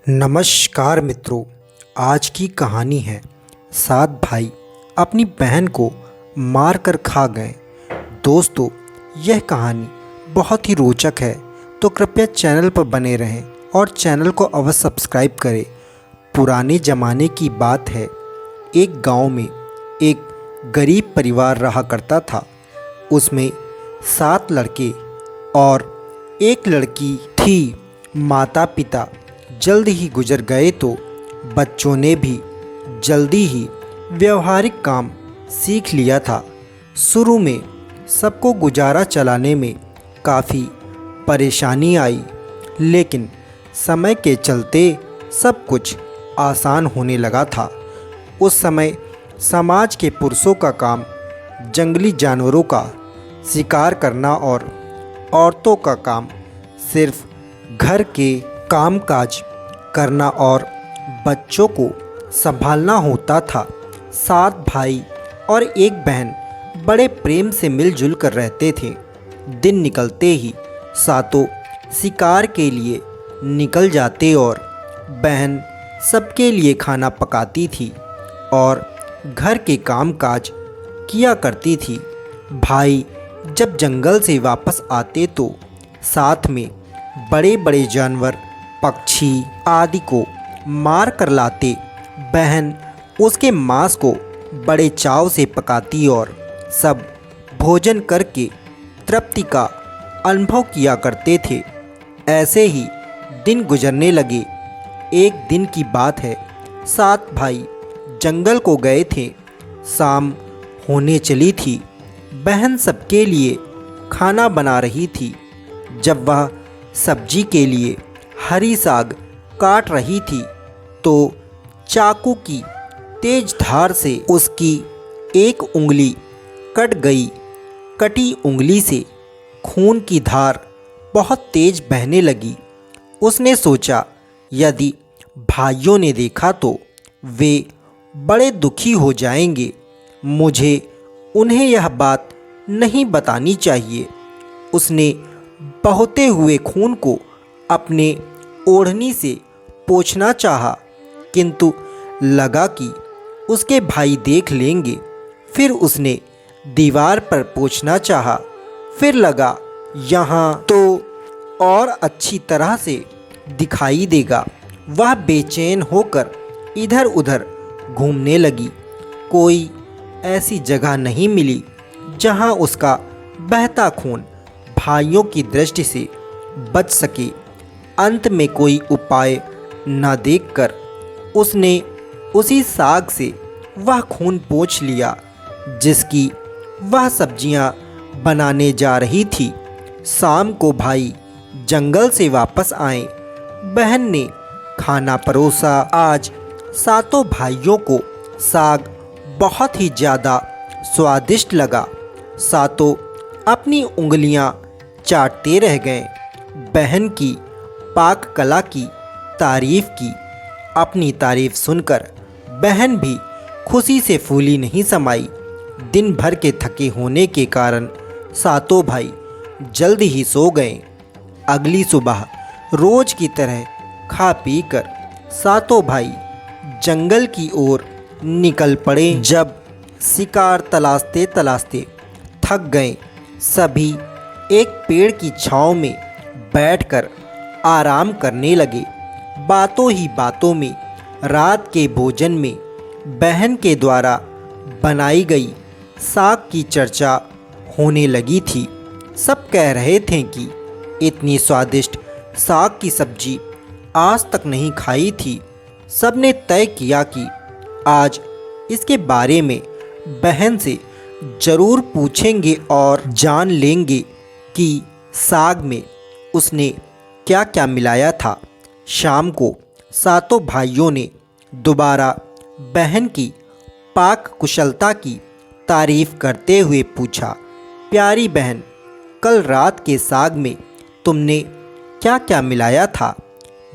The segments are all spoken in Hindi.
नमस्कार मित्रों। आज की कहानी है 7 भाई अपनी बहन को मार कर खा गए। दोस्तों, यह कहानी बहुत ही रोचक है, तो कृपया चैनल पर बने रहें और चैनल को अवश्य सब्सक्राइब करें। पुराने ज़माने की बात है। एक गांव में एक गरीब परिवार रहा करता था। उसमें 7 लड़के और एक लड़की थी। माता पिता जल्द ही गुजर गए तो बच्चों ने भी जल्दी ही व्यवहारिक काम सीख लिया था। शुरू में सबको गुजारा चलाने में काफ़ी परेशानी आई, लेकिन समय के चलते सब कुछ आसान होने लगा था। उस समय समाज के पुरुषों का काम जंगली जानवरों का शिकार करना और औरतों का काम सिर्फ घर के कामकाज करना और बच्चों को संभालना होता था। 7 भाई और एक बहन बड़े प्रेम से मिलजुल कर रहते थे। दिन निकलते ही सातों शिकार के लिए निकल जाते और बहन सबके लिए खाना पकाती थी और घर के कामकाज किया करती थी। भाई जब जंगल से वापस आते तो साथ में बड़े बड़े जानवर, पक्षी आदि को मार कर लाते। बहन उसके मांस को बड़े चाव से पकाती और सब भोजन करके तृप्ति का अनुभव किया करते थे। ऐसे ही दिन गुजरने लगे। एक दिन की बात है, 7 भाई जंगल को गए थे। शाम होने चली थी। बहन सबके लिए खाना बना रही थी। जब वह सब्जी के लिए हरी साग काट रही थी तो चाकू की तेज धार से उसकी एक उंगली कट गई। कटी उंगली से खून की धार बहुत तेज बहने लगी। उसने सोचा, यदि भाइयों ने देखा तो वे बड़े दुखी हो जाएंगे। मुझे उन्हें यह बात नहीं बतानी चाहिए। उसने बहते हुए खून को अपने ओढ़नी से पोंछना चाहा, किंतु लगा कि उसके भाई देख लेंगे। फिर उसने दीवार पर पोंछना चाहा, फिर लगा यहाँ तो और अच्छी तरह से दिखाई देगा। वह बेचैन होकर इधर उधर घूमने लगी। कोई ऐसी जगह नहीं मिली जहाँ उसका बहता खून भाइयों की दृष्टि से बच सके। अंत में कोई उपाय न देखकर उसने उसी साग से वह खून पोंछ लिया जिसकी वह सब्जियां बनाने जा रही थी। शाम को भाई जंगल से वापस आए। बहन ने खाना परोसा। आज सातों भाइयों को साग बहुत ही ज़्यादा स्वादिष्ट लगा। सातों अपनी उंगलियां चाटते रह गए। बहन की पाक कला की तारीफ की। अपनी तारीफ सुनकर बहन भी खुशी से फूली नहीं समाई। दिन भर के थके होने के कारण सातों भाई जल्द ही सो गए। अगली सुबह रोज की तरह खा पी कर सातों भाई जंगल की ओर निकल पड़े। जब शिकार तलाशते तलाशते थक गए, सभी एक पेड़ की छांव में बैठकर आराम करने लगे। बातों ही बातों में रात के भोजन में बहन के द्वारा बनाई गई साग की चर्चा होने लगी थी। सब कह रहे थे कि इतनी स्वादिष्ट साग की सब्जी आज तक नहीं खाई थी। सबने तय किया कि आज इसके बारे में बहन से ज़रूर पूछेंगे और जान लेंगे कि साग में उसने क्या क्या मिलाया था। शाम को सातों भाइयों ने दोबारा बहन की पाक कुशलता की तारीफ करते हुए पूछा, प्यारी बहन, कल रात के साग में तुमने क्या क्या मिलाया था?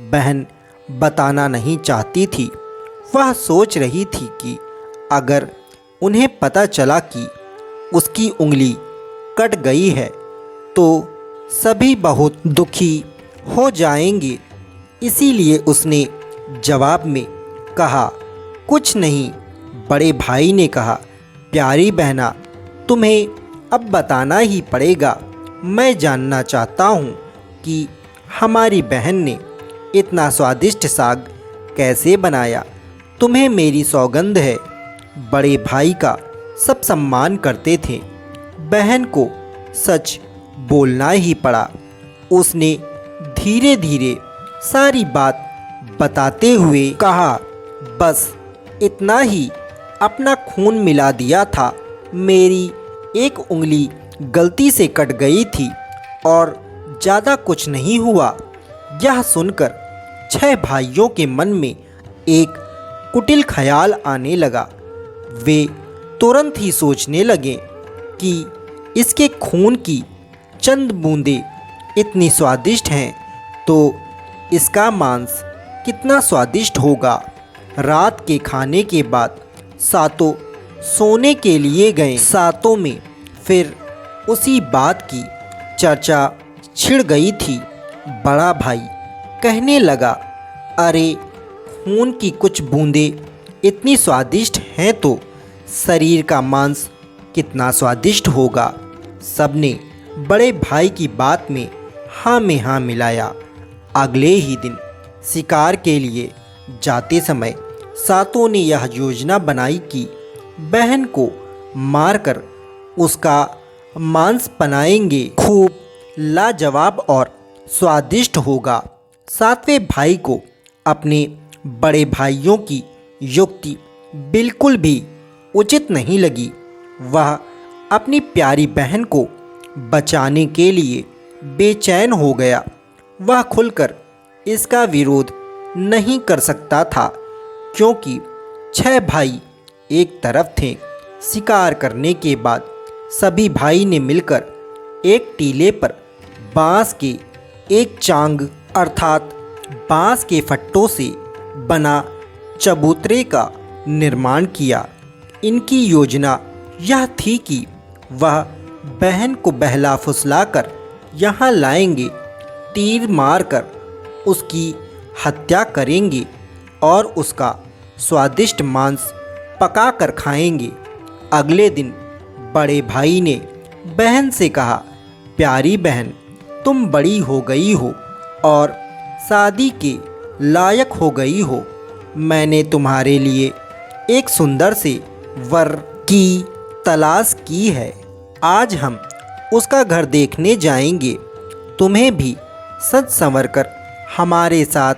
बहन बताना नहीं चाहती थी। वह सोच रही थी कि अगर उन्हें पता चला कि उसकी उंगली कट गई है तो सभी बहुत दुखी हो जाएंगे। इसीलिए उसने जवाब में कहा, कुछ नहीं। बड़े भाई ने कहा, प्यारी बहना, तुम्हें अब बताना ही पड़ेगा। मैं जानना चाहता हूँ कि हमारी बहन ने इतना स्वादिष्ट साग कैसे बनाया। तुम्हें मेरी सौगंध है। बड़े भाई का सब सम्मान करते थे। बहन को सच बोलना ही पड़ा। उसने धीरे धीरे सारी बात बताते हुए कहा, बस इतना ही। अपना खून मिला दिया था। मेरी एक उंगली गलती से कट गई थी और ज़्यादा कुछ नहीं हुआ। यह सुनकर 6 भाइयों के मन में एक कुटिल ख्याल आने लगा। वे तुरंत ही सोचने लगे कि इसके खून की चंद बूंदें इतनी स्वादिष्ट हैं तो इसका मांस कितना स्वादिष्ट होगा। रात के खाने के बाद सातों सोने के लिए गए। सातों में फिर उसी बात की चर्चा छिड़ गई थी। बड़ा भाई कहने लगा, अरे खून की कुछ बूंदें इतनी स्वादिष्ट हैं तो शरीर का मांस कितना स्वादिष्ट होगा। सबने बड़े भाई की बात में हाँ में हाँ मिलाया। अगले ही दिन शिकार के लिए जाते समय सातों ने यह योजना बनाई कि बहन को मारकर उसका मांस बनाएंगे। खूब लाजवाब और स्वादिष्ट होगा। सातवें भाई को अपने बड़े भाइयों की युक्ति बिल्कुल भी उचित नहीं लगी। वह अपनी प्यारी बहन को बचाने के लिए बेचैन हो गया। वह खुलकर इसका विरोध नहीं कर सकता था क्योंकि 6 भाई एक तरफ थे। शिकार करने के बाद सभी भाई ने मिलकर एक टीले पर बांस के एक चांग अर्थात बांस के फट्टों से बना चबूतरे का निर्माण किया। इनकी योजना यह थी कि वह बहन को बहला फुसलाकर यहाँ लाएंगे, तीर मारकर उसकी हत्या करेंगे और उसका स्वादिष्ट मांस पका कर खाएंगे। अगले दिन बड़े भाई ने बहन से कहा, प्यारी बहन, तुम बड़ी हो गई हो और शादी के लायक हो गई हो। मैंने तुम्हारे लिए एक सुंदर से वर की तलाश की है। आज हम उसका घर देखने जाएंगे। तुम्हें भी सज संवर कर हमारे साथ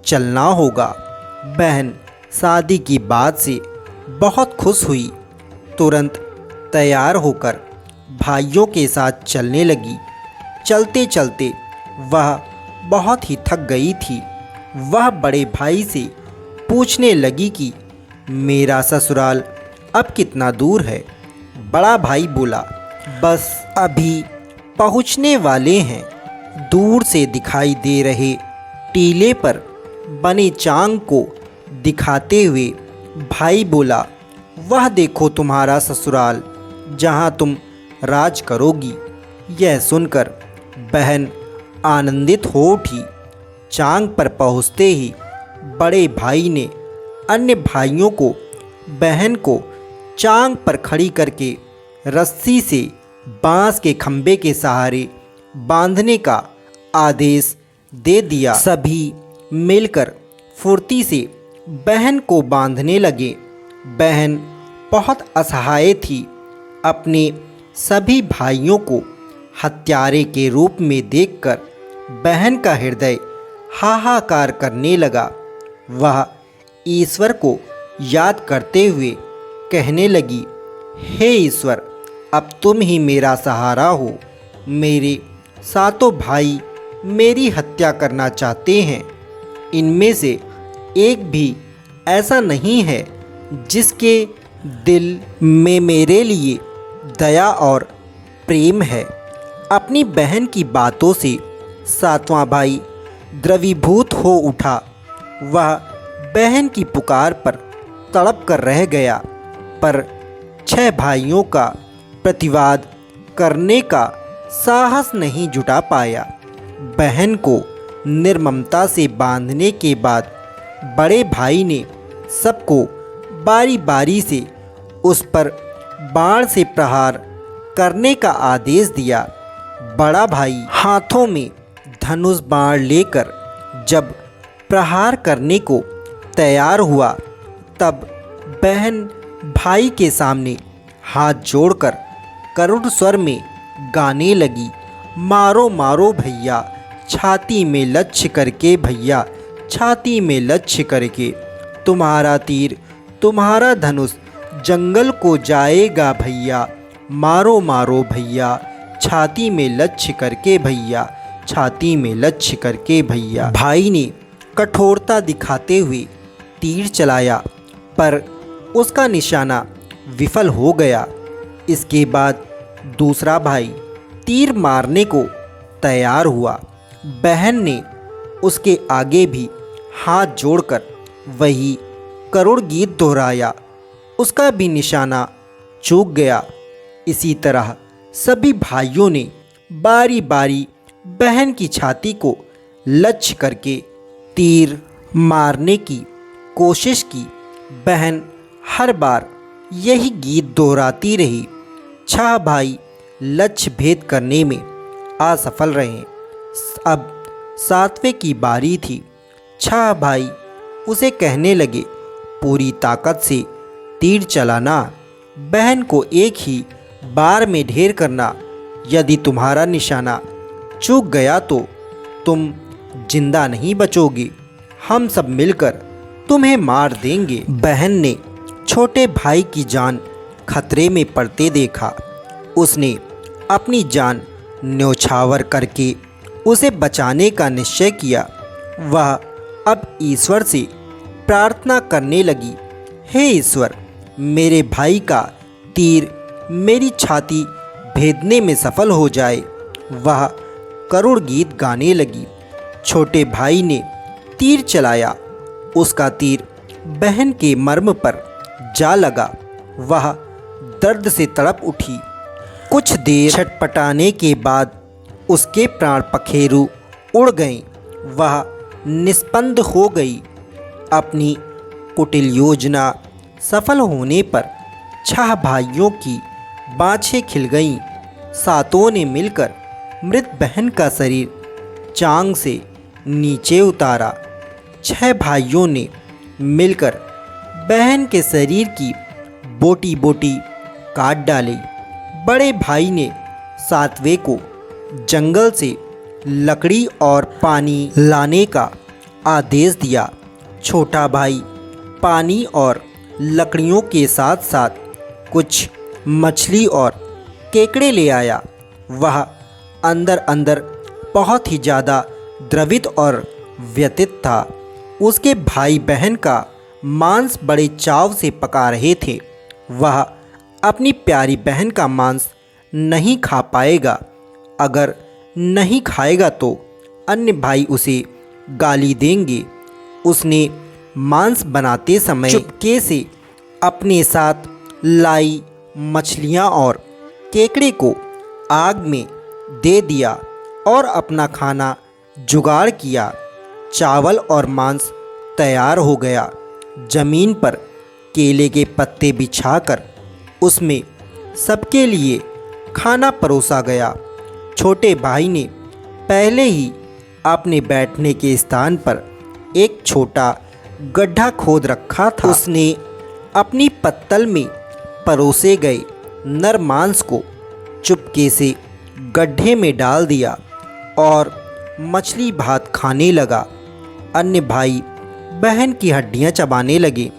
चलना होगा। बहन शादी की बात से बहुत खुश हुई। तुरंत तैयार होकर भाइयों के साथ चलने लगी। चलते चलते वह बहुत ही थक गई थी। वह बड़े भाई से पूछने लगी कि मेरा ससुराल अब कितना दूर है। बड़ा भाई बोला, बस अभी पहुंचने वाले हैं। दूर से दिखाई दे रहे टीले पर बने चांग को दिखाते हुए भाई बोला, वह देखो तुम्हारा ससुराल जहां तुम राज करोगी। यह सुनकर बहन आनंदित हो उठी। चांग पर पहुंचते ही बड़े भाई ने अन्य भाइयों को बहन को चांग पर खड़ी करके रस्सी से बांस के खंभे के सहारे बांधने का आदेश दे दिया। सभी मिलकर फुर्ती से बहन को बांधने लगे। बहन बहुत असहाय थी। अपने सभी भाइयों को हत्यारे के रूप में देखकर बहन का हृदय हाहाकार करने लगा। वह ईश्वर को याद करते हुए कहने लगी, हे ईश्वर, अब तुम ही मेरा सहारा हो। मेरे सातों भाई मेरी हत्या करना चाहते हैं। इनमें से एक भी ऐसा नहीं है जिसके दिल में मेरे लिए दया और प्रेम है। अपनी बहन की बातों से सातवां भाई द्रवीभूत हो उठा। वह बहन की पुकार पर तड़प कर रह गया, पर 6 भाइयों का प्रतिवाद करने का साहस नहीं जुटा पाया। बहन को निर्ममता से बांधने के बाद बड़े भाई ने सबको बारी बारी से उस पर बाण से प्रहार करने का आदेश दिया। बड़ा भाई हाथों में धनुष बाण लेकर जब प्रहार करने को तैयार हुआ, तब बहन भाई के सामने हाथ जोड़कर करुण स्वर में गाने लगी, मारो मारो भैया छाती में लक्ष्य करके, भैया छाती में लक्ष्य करके, तुम्हारा तीर तुम्हारा धनुष जंगल को जाएगा भैया, मारो मारो भैया छाती में लक्ष्य करके, भैया छाती में लक्ष्य करके भैया। भाई ने कठोरता दिखाते हुए तीर चलाया, पर उसका निशाना विफल हो गया। इसके बाद दूसरा भाई तीर मारने को तैयार हुआ। बहन ने उसके आगे भी हाथ जोड़कर वही करुण गीत दोहराया, उसका भी निशाना चूक गया। इसी तरह सभी भाइयों ने बारी बारी बहन की छाती को लक्ष्य करके तीर मारने की कोशिश की। बहन हर बार यही गीत दोहराती रही। 6 भाई लक्ष्य भेद करने में असफल रहे। अब 7वें की बारी थी। 6 भाई उसे कहने लगे, पूरी ताकत से तीर चलाना, बहन को एक ही बार में ढेर करना। यदि तुम्हारा निशाना चूक गया तो तुम जिंदा नहीं बचोगे, हम सब मिलकर तुम्हें मार देंगे। बहन ने छोटे भाई की जान खतरे में पड़ते देखा। उसने अपनी जान न्यौछावर करके उसे बचाने का निश्चय किया। वह अब ईश्वर से प्रार्थना करने लगी, हे ईश्वर, मेरे भाई का तीर मेरी छाती भेदने में सफल हो जाए। वह करुण गीत गाने लगी। छोटे भाई ने तीर चलाया, उसका तीर बहन के मर्म पर जा लगा। वह दर्द से तड़प उठी। कुछ देर छटपटाने के बाद उसके प्राण पखेरु उड़ गए। वह निस्पंद हो गई। अपनी कुटिल योजना सफल होने पर 6 भाइयों की बाँछें खिल गईं। 7 ने मिलकर मृत बहन का शरीर चांग से नीचे उतारा। 6 भाइयों ने मिलकर बहन के शरीर की बोटी बोटी काट डाली। बड़े भाई ने 7वें को जंगल से लकड़ी और पानी लाने का आदेश दिया। छोटा भाई पानी और लकड़ियों के साथ साथ कुछ मछली और केकड़े ले आया। वह अंदर अंदर बहुत ही ज़्यादा द्रवित और व्यथित था। उसके भाई बहन का मांस बड़े चाव से पका रहे थे। वह अपनी प्यारी बहन का मांस नहीं खा पाएगा। अगर नहीं खाएगा तो अन्य भाई उसे गाली देंगे। उसने मांस बनाते समय चुपके से अपने साथ लाई मछलियाँ और केकड़े को आग में दे दिया और अपना खाना जुगाड़ किया। चावल और मांस तैयार हो गया। जमीन पर केले के पत्ते बिछाकर उसमें सबके लिए खाना परोसा गया। छोटे भाई ने पहले ही अपने बैठने के स्थान पर एक छोटा गड्ढा खोद रखा था। उसने अपनी पत्तल में परोसे गए नर मांस को चुपके से गड्ढे में डाल दिया और मछली भात खाने लगा। अन्य भाई बहन की हड्डियां चबाने लगे।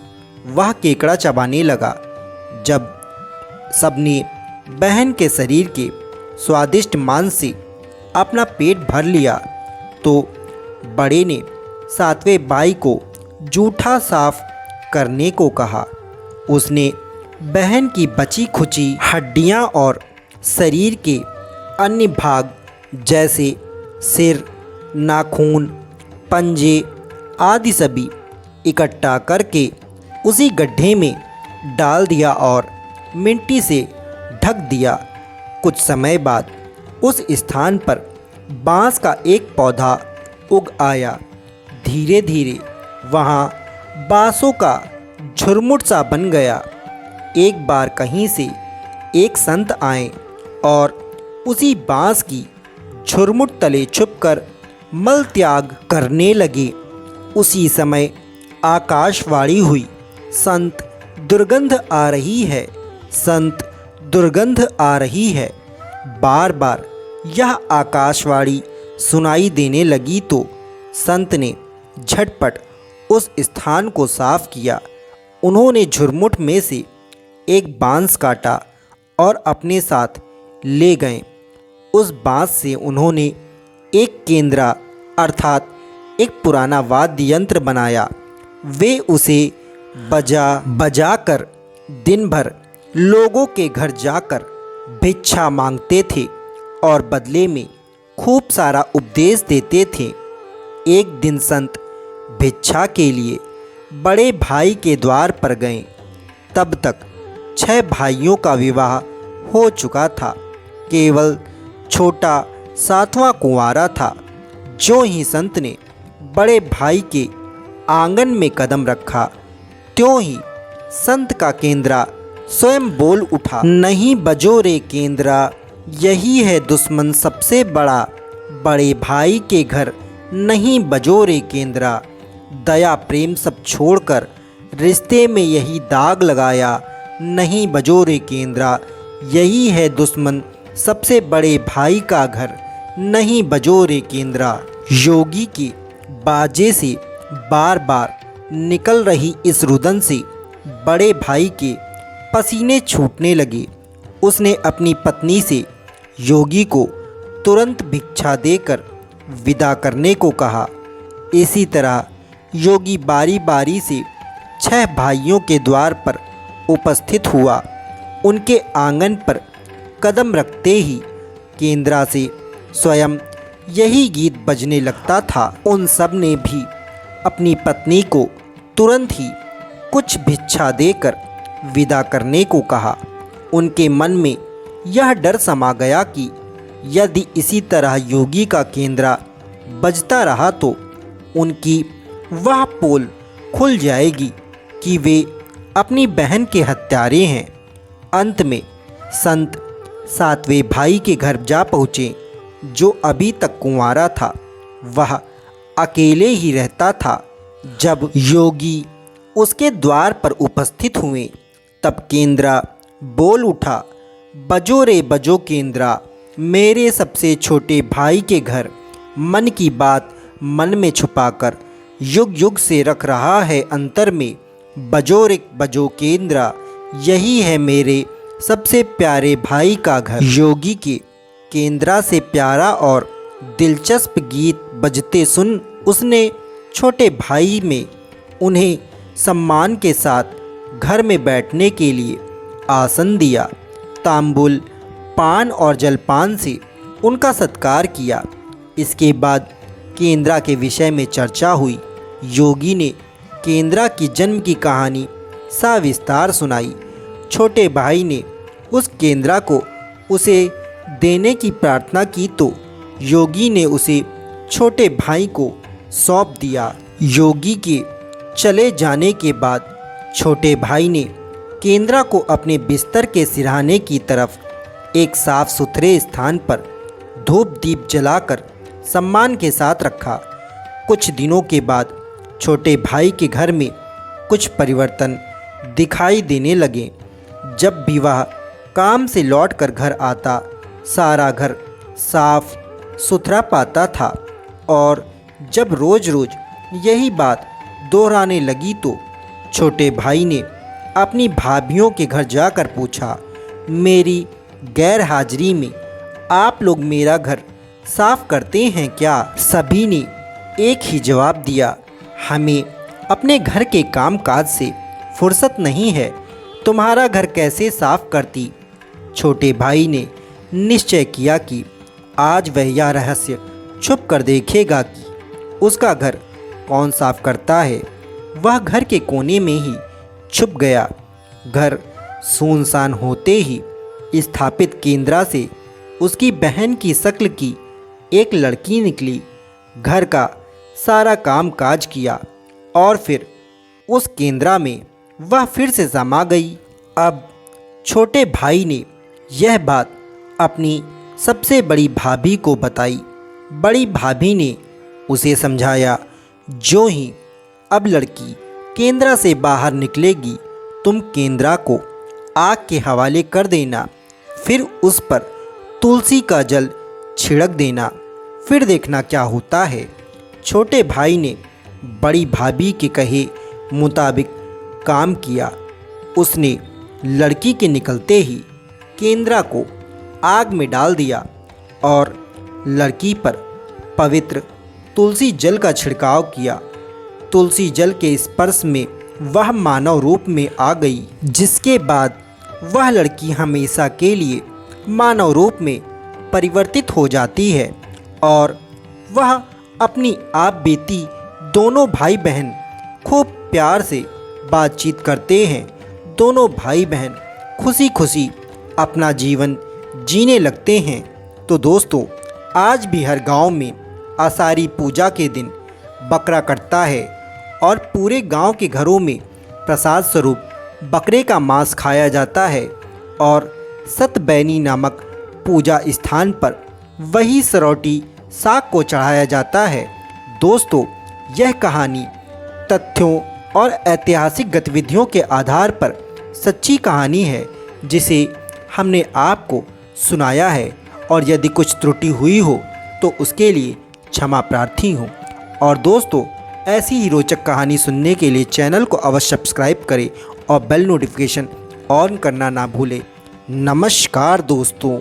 वह केकड़ा चबाने लगा। जब सबने बहन के शरीर के स्वादिष्ट मांस से अपना पेट भर लिया तो बड़े ने 7वें भाई को जूठा साफ करने को कहा। उसने बहन की बची खुची हड्डियां और शरीर के अन्य भाग जैसे सिर, नाखून, पंजे आदि सभी इकट्ठा करके उसी गड्ढे में डाल दिया और मिट्टी से ढक दिया। कुछ समय बाद उस स्थान पर बांस का एक पौधा उग आया। धीरे धीरे वहाँ बाँसों का झुरमुट सा बन गया। एक बार कहीं से एक संत आए और उसी बाँस की झुरमुट तले छुपकर मल त्याग करने लगे। उसी समय आकाशवाणी हुई, संत दुर्गंध आ रही है, संत दुर्गंध आ रही है। बार बार यह आकाशवाणी सुनाई देने लगी तो संत ने झटपट उस स्थान को साफ किया। उन्होंने झुरमुट में से एक बाँस काटा और अपने साथ ले गए। उस बाँस से उन्होंने एक केंद्रा अर्थात एक पुराना वाद्य यंत्र बनाया। वे उसे बजा कर दिन भर लोगों के घर जाकर भिक्षा मांगते थे और बदले में खूब सारा उपदेश देते थे। एक दिन संत भिक्षा के लिए बड़े भाई के द्वार पर गए। तब तक 6 भाइयों का विवाह हो चुका था। केवल छोटा 7वां कुंवारा था। जो ही संत ने बड़े भाई के आंगन में कदम रखा, त्यों ही संत का केंद्रा स्वयं बोल उठा, नहीं बजो रे केंद्रा, यही है दुश्मन सबसे बड़ा। बड़े भाई के घर नहीं बजो रे केंद्रा, दया प्रेम सब छोड़कर रिश्ते में यही दाग लगाया। नहीं बजो रे केंद्रा, यही है दुश्मन सबसे बड़े भाई का घर, नहीं बजो रे केंद्रा। योगी के बाजे से बार बार निकल रही इस रुदन से बड़े भाई के पसीने छूटने लगे। उसने अपनी पत्नी से योगी को तुरंत भिक्षा देकर विदा करने को कहा। इसी तरह योगी बारी बारी से 6 भाइयों के द्वार पर उपस्थित हुआ। उनके आंगन पर कदम रखते ही केंद्रा से स्वयं यही गीत बजने लगता था। उन सब ने भी अपनी पत्नी को तुरंत ही कुछ भिक्षा देकर विदा करने को कहा। उनके मन में यह डर समा गया कि यदि इसी तरह योगी का केंद्रा बजता रहा तो उनकी वह पोल खुल जाएगी कि वे अपनी बहन के हत्यारे हैं। अंत में संत 7वें भाई के घर जा पहुँचे, जो अभी तक कुंवारा था। वह अकेले ही रहता था। जब योगी उसके द्वार पर उपस्थित हुए तब केंद्रा बोल उठा, बजो रे बजो केंद्रा, मेरे सबसे छोटे भाई के घर। मन की बात मन में छुपाकर युग युग से रख रहा है अंतर में। बजो रे बजो केंद्रा, यही है मेरे सबसे प्यारे भाई का घर। योगी के केंद्रा से प्यारा और दिलचस्प गीत बजते सुन उसने छोटे भाई में उन्हें सम्मान के साथ घर में बैठने के लिए आसन दिया। तांबुल, पान और जलपान से उनका सत्कार किया। इसके बाद केंद्रा के विषय में चर्चा हुई। योगी ने केंद्रा की जन्म की कहानी सविस्तार सुनाई। छोटे भाई ने उस केंद्रा को उसे देने की प्रार्थना की तो योगी ने उसे छोटे भाई को सौंप दिया। योगी के चले जाने के बाद छोटे भाई ने केंद्रा को अपने बिस्तर के सिरहाने की तरफ एक साफ सुथरे स्थान पर धूप दीप जलाकर सम्मान के साथ रखा। कुछ दिनों के बाद छोटे भाई के घर में कुछ परिवर्तन दिखाई देने लगे। जब भी वह काम से लौटकर घर आता, सारा घर साफ सुथरा पाता था और जब रोज़ रोज़ यही बात दोहराने लगी तो छोटे भाई ने अपनी भाभियों के घर जाकर पूछा, मेरी गैर हाजिरी में आप लोग मेरा घर साफ करते हैं क्या? सभी ने एक ही जवाब दिया, हमें अपने घर के काम काज से फुर्सत नहीं है, तुम्हारा घर कैसे साफ करती? छोटे भाई ने निश्चय किया कि आज वह यह रहस्य छुप कर देखेगा कि उसका घर कौन साफ करता है। वह घर के कोने में ही छुप गया। घर सुनसान होते ही स्थापित केंद्रा से उसकी बहन की शक्ल की एक लड़की निकली। घर का सारा काम काज किया और फिर उस केंद्रा में वह फिर से समा गई। अब छोटे भाई ने यह बात अपनी सबसे बड़ी भाभी को बताई। बड़ी भाभी ने उसे समझाया, जो ही अब लड़की केंद्रा से बाहर निकलेगी तुम केंद्रा को आग के हवाले कर देना, फिर उस पर तुलसी का जल छिड़क देना, फिर देखना क्या होता है। छोटे भाई ने बड़ी भाभी के कहे मुताबिक काम किया। उसने लड़की के निकलते ही केंद्रा को आग में डाल दिया और लड़की पर पवित्र तुलसी जल का छिड़काव किया। तुलसी जल के स्पर्श में वह मानव रूप में आ गई, जिसके बाद वह लड़की हमेशा के लिए मानव रूप में परिवर्तित हो जाती है और वह अपनी आप बीती दोनों भाई बहन खूब प्यार से बातचीत करते हैं। दोनों भाई बहन खुशी खुशी अपना जीवन जीने लगते हैं। तो दोस्तों, आज भी हर गांव में आषाढ़ी पूजा के दिन बकरा कटता है और पूरे गांव के घरों में प्रसाद स्वरूप बकरे का मांस खाया जाता है और सतबैनी नामक पूजा स्थान पर वही सरौटी साग को चढ़ाया जाता है। दोस्तों, यह कहानी तथ्यों और ऐतिहासिक गतिविधियों के आधार पर सच्ची कहानी है, जिसे हमने आपको सुनाया है, और यदि कुछ त्रुटि हुई हो तो उसके लिए क्षमा प्रार्थी हूँ। और दोस्तों, ऐसी ही रोचक कहानी सुनने के लिए चैनल को अवश्य सब्सक्राइब करें और बेल नोटिफिकेशन ऑन करना ना भूलें। नमस्कार दोस्तों।